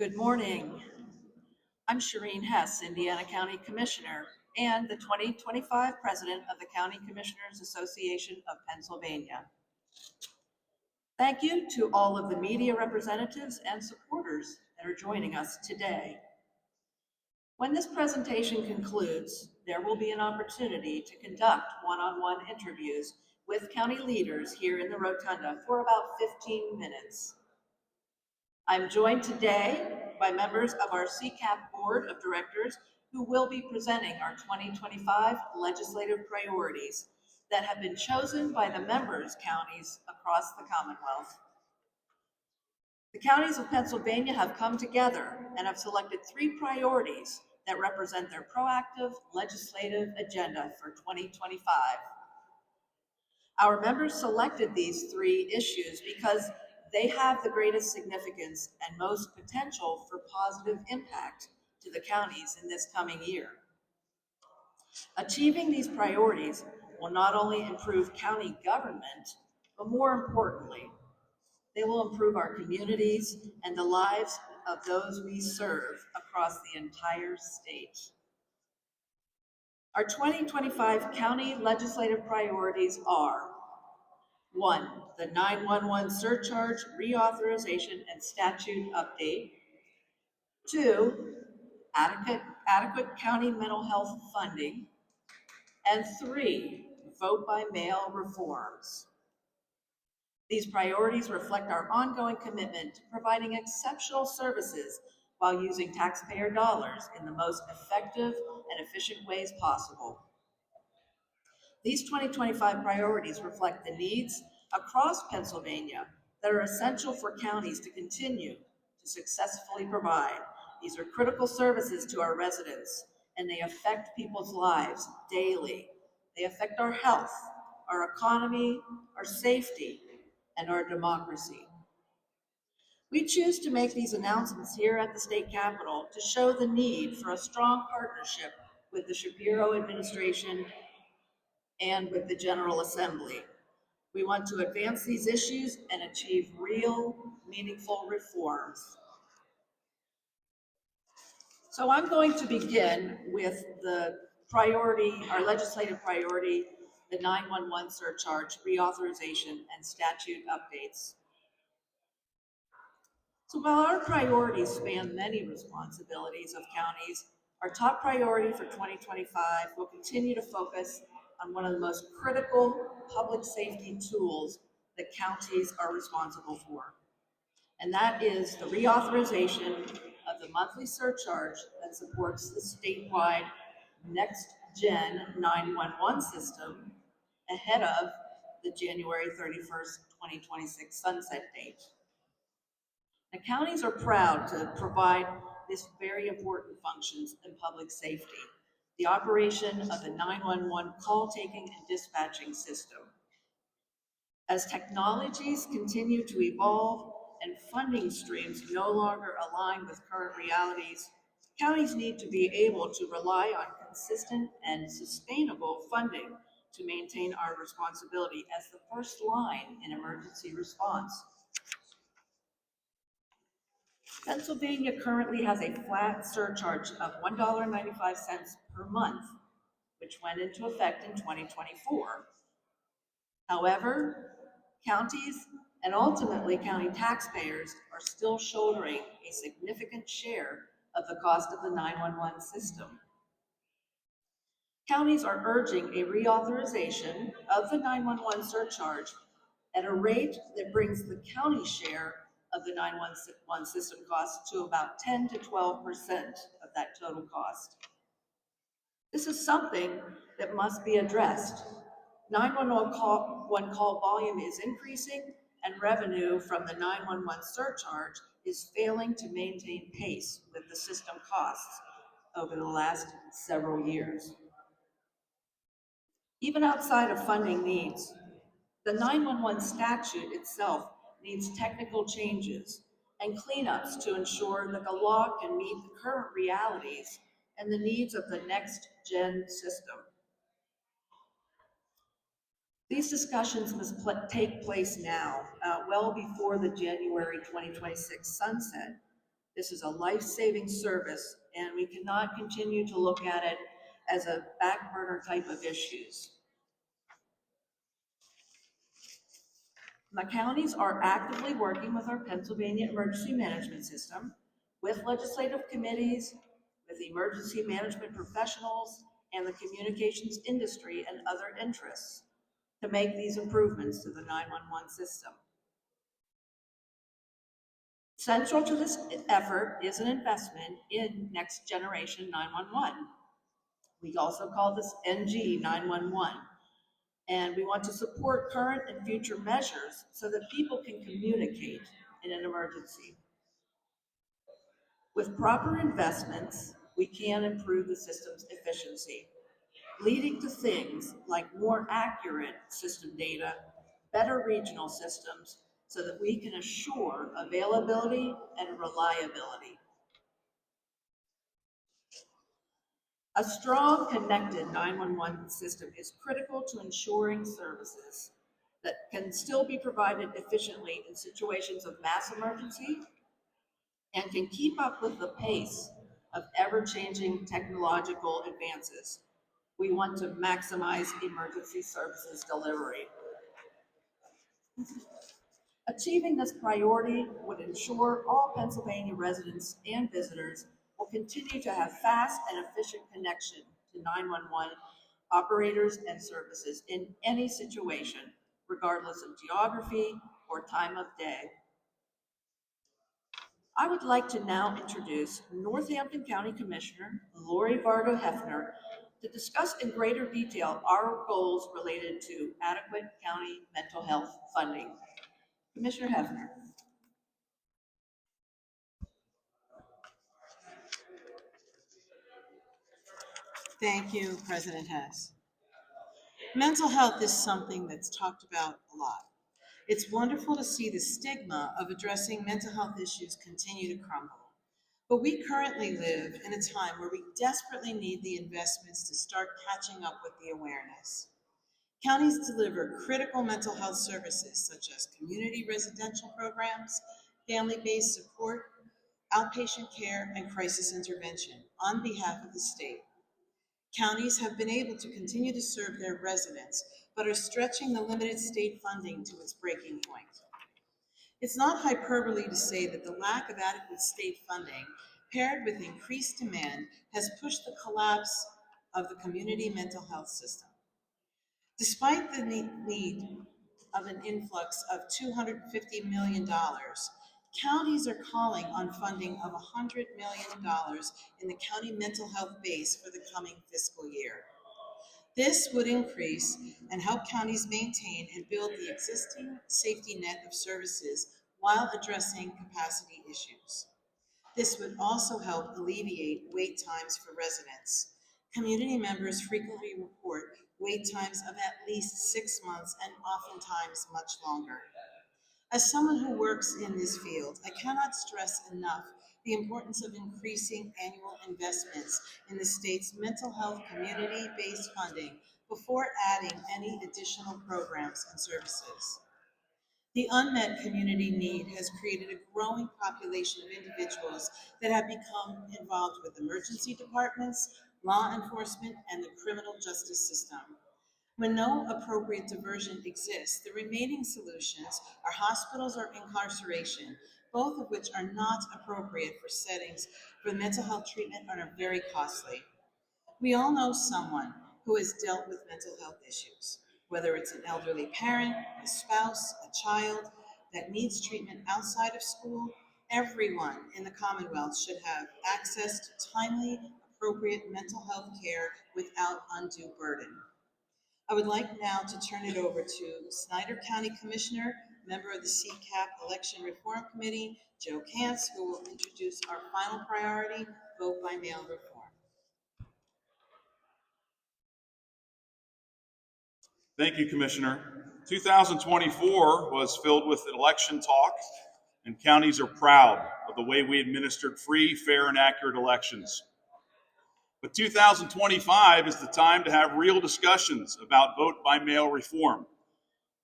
Good morning. I'm Shireen Hess, Indiana County Commissioner and the 2025 President of the County Commissioners Association of Pennsylvania. Thank you to all of the media representatives and supporters that are joining us today. When this presentation concludes, there will be an opportunity to conduct one-on-one interviews with county leaders here in the rotunda for about 15 minutes. I'm joined today by members of our CCAP Board of Directors who will be presenting our 2025 legislative priorities that have been chosen by the members' counties across the Commonwealth. The counties of Pennsylvania have come together and have selected 3 priorities that represent their proactive legislative agenda for 2025. Our members selected these 3 issues because they have the greatest significance and most potential for positive impact to the counties in this coming year. Achieving these priorities will not only improve county government, but more importantly, they will improve our communities and the lives of those we serve across the entire state. Our 2025 county legislative priorities are: 1, the 911 surcharge reauthorization and statute update. 2, adequate county mental health funding. And 3, vote by mail reforms. These priorities reflect our ongoing commitment to providing exceptional services while using taxpayer dollars in the most effective and efficient ways possible. These 2025 priorities reflect the needs across Pennsylvania that are essential for counties to continue to successfully provide. These are critical services to our residents, and they affect people's lives daily. They affect our health, our economy, our safety, and our democracy. We choose to make these announcements here at the state capitol to show the need for a strong partnership with the Shapiro administration and with the General Assembly. We want to advance these issues and achieve real, meaningful reforms. So I'm going to begin with the priority, our legislative priority, the 911 surcharge, reauthorization, and statute updates. So while our priorities span many responsibilities of counties, our top priority for 2025 will continue to focus on one of the most critical public safety tools that counties are responsible for. And that is the reauthorization of the monthly surcharge that supports the statewide next-gen 911 system ahead of the January 31st, 2026 sunset date. The counties are proud to provide this very important functions in public safety, the operation of the 911 call taking and dispatching system. As technologies continue to evolve and funding streams no longer align with current realities, counties need to be able to rely on consistent and sustainable funding to maintain our responsibility as the first line in emergency response. Pennsylvania currently has a flat surcharge of $1.95 per month, which went into effect in 2024. However, counties and ultimately county taxpayers are still shouldering a significant share of the cost of the 911 system. Counties are urging a reauthorization of the 911 surcharge at a rate that brings the county share of the 911 system cost to about 10 to 12% of that total cost. This is something that must be addressed. 911 call volume is increasing, and revenue from the 911 surcharge is failing to maintain pace with the system costs over the last several years. Even outside of funding needs, the 911 statute itself needs technical changes and cleanups to ensure that the law can meet the current realities and the needs of the next-gen system. These discussions must take place now, well before the January 2026 sunset, This is a life-saving service, and we cannot continue to look at it as a back burner type of issues. The counties are actively working with our Pennsylvania emergency management system, with legislative committees, with emergency management professionals, and the communications industry and other interests to make these improvements to the 911 system. Central to this effort is an investment in next generation 911. We also call this NG 911. And we want to support current and future measures so that people can communicate in an emergency. With proper investments, we can improve the system's efficiency, leading to things like more accurate system data, better regional systems, so that we can assure availability and reliability. A strong, connected 911 system is critical to ensuring services that can still be provided efficiently in situations of mass emergency and can keep up with the pace of ever-changing technological advances. We want to maximize emergency services delivery. Achieving this priority would ensure all Pennsylvania residents and visitors will continue to have fast and efficient connection to 911 operators and services in any situation, regardless of geography or time of day. I would like to now introduce Northampton County Commissioner Lori Vargo Hefner to discuss in greater detail our goals related to adequate county mental health funding. Commissioner Hefner. Thank you, President Hess. Mental health is something that's talked about a lot. It's wonderful to see the stigma of addressing mental health issues continue to crumble. But we currently live in a time where we desperately need the investments to start catching up with the awareness. Counties deliver critical mental health services such as community residential programs, family-based support, outpatient care, and crisis intervention on behalf of the state. Counties have been able to continue to serve their residents, but are stretching the limited state funding to its breaking point. It's not hyperbole to say that the lack of adequate state funding, paired with increased demand, has pushed the collapse of the community mental health system. Despite the need of an influx of $250 million, counties are calling on funding of $100 million in the county mental health base for the coming fiscal year. This would increase and help counties maintain and build the existing safety net of services while addressing capacity issues. This would also help alleviate wait times for residents. Community members frequently report wait times of at least 6 months and oftentimes much longer. As someone who works in this field, I cannot stress enough the importance of increasing annual investments in the state's mental health community-based funding before adding any additional programs and services. The unmet community need has created a growing population of individuals that have become involved with emergency departments, law enforcement, and the criminal justice system. When no appropriate diversion exists, the remaining solutions are hospitals or incarceration, both of which are not appropriate for settings where mental health treatment and are very costly. We all know someone who has dealt with mental health issues, whether it's an elderly parent, a spouse, a child that needs treatment outside of school. Everyone in the Commonwealth should have access to timely, appropriate mental health care without undue burden. I would like now to turn it over to Snyder County Commissioner, member of the CCAP Election Reform Committee, Joe Kantz, who will introduce our final priority, vote by mail reform. Thank you, Commissioner. 2024 was filled with election talk, and counties are proud of the way we administered free, fair, and accurate elections. But 2025 is the time to have real discussions about vote by mail reform.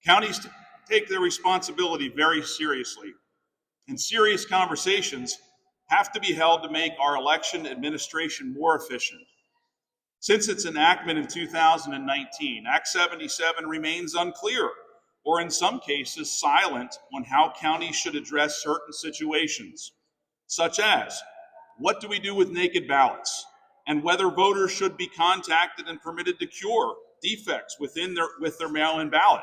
Counties take their responsibility very seriously, and serious conversations have to be held to make our election administration more efficient. Since its enactment in 2019, Act 77 remains unclear, or in some cases silent, on how counties should address certain situations, such as what do we do with naked ballots, and whether voters should be contacted and permitted to cure defects with their mail-in ballot.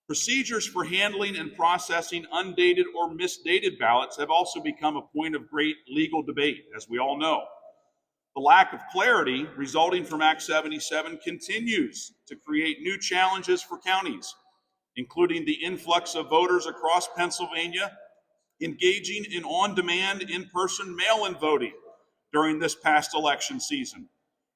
Procedures for handling and processing undated or misdated ballots have also become a point of great legal debate, as we all know. The lack of clarity resulting from Act 77 continues to create new challenges for counties, including the influx of voters across Pennsylvania engaging in on-demand, in-person mail-in voting during this past election season,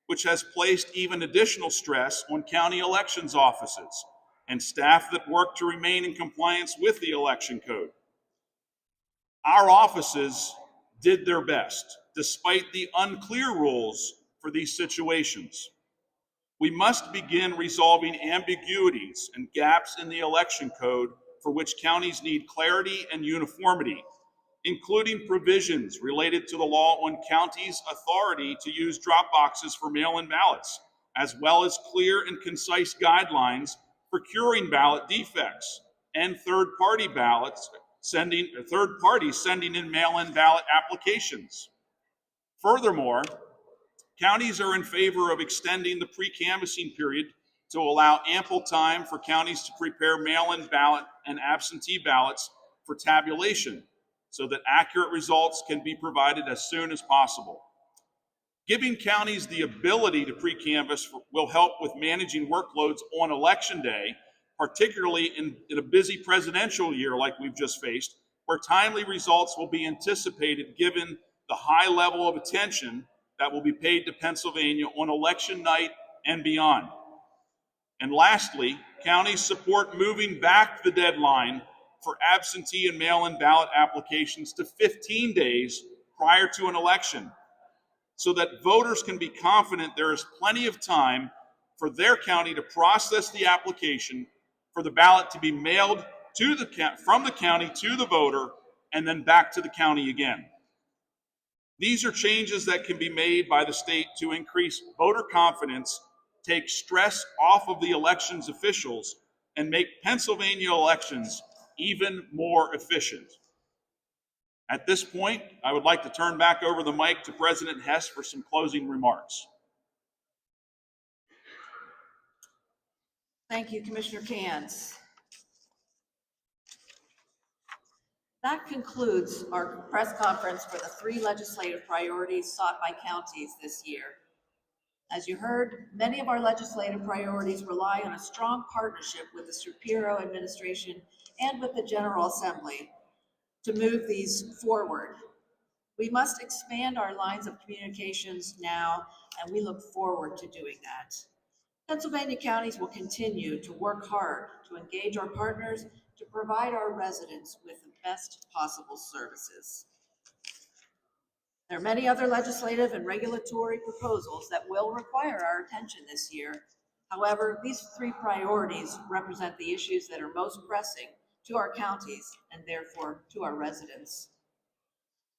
which has placed even additional stress on county elections offices and staff that work to remain in compliance with the election code. Our offices did their best, despite the unclear rules for these situations. We must begin resolving ambiguities and gaps in the election code for which counties need clarity and uniformity, including provisions related to the law on counties' authority to use drop boxes for mail-in ballots, as well as clear and concise guidelines for curing ballot defects and third parties sending in mail-in ballot applications. Furthermore, counties are in favor of extending the pre-canvassing period to allow ample time for counties to prepare mail-in ballot and absentee ballots for tabulation so that accurate results can be provided as soon as possible. Giving counties the ability to pre-canvass will help with managing workloads on election day, particularly in a busy presidential year like we've just faced, where timely results will be anticipated given the high level of attention that will be paid to Pennsylvania on election night and beyond. And lastly, counties support moving back the deadline for absentee and mail-in ballot applications to 15 days prior to an election, so that voters can be confident there is plenty of time for their county to process the application, for the ballot to be mailed from the county to the voter, and then back to the county again. These are changes that can be made by the state to increase voter confidence, take stress off of the elections officials, and make Pennsylvania elections even more efficient. At this point, I would like to turn back over the mic to President Hess for some closing remarks. Thank you, Commissioner Cans. That concludes our press conference for the 3 legislative priorities sought by counties this year. As you heard, many of our legislative priorities rely on a strong partnership with the Shapiro administration and with the General Assembly to move these forward. We must expand our lines of communications now, and we look forward to doing that. Pennsylvania counties will continue to work hard to engage our partners to provide our residents with the best possible services. There are many other legislative and regulatory proposals that will require our attention this year. However, these 3 priorities represent the issues that are most pressing to our counties and therefore to our residents.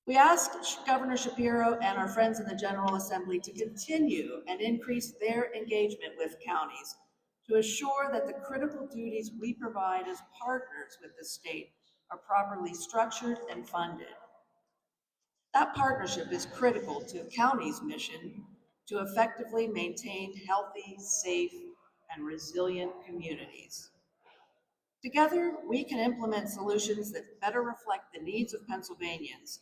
We asked Governor Shapiro and our friends in the General Assembly to continue and increase their engagement with counties to assure that the critical duties we provide as partners with the state are properly structured and funded. That partnership is critical to county's mission to effectively maintain healthy, safe, and resilient communities. Together, we can implement solutions that better reflect the needs of Pennsylvanians,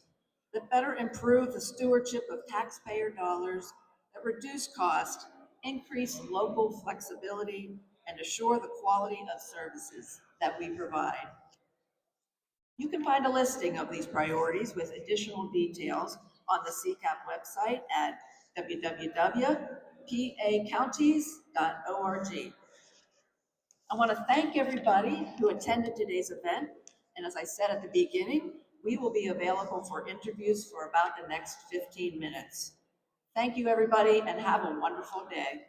that better improve the stewardship of taxpayer dollars, that reduce cost, increase local flexibility, and assure the quality of services that we provide. You can find a listing of these priorities with additional details on the CCAP website at www.pacounties.org. I want to thank everybody who attended today's event, and as I said at the beginning, we will be available for interviews for about the next 15 minutes. Thank you, everybody, and have a wonderful day.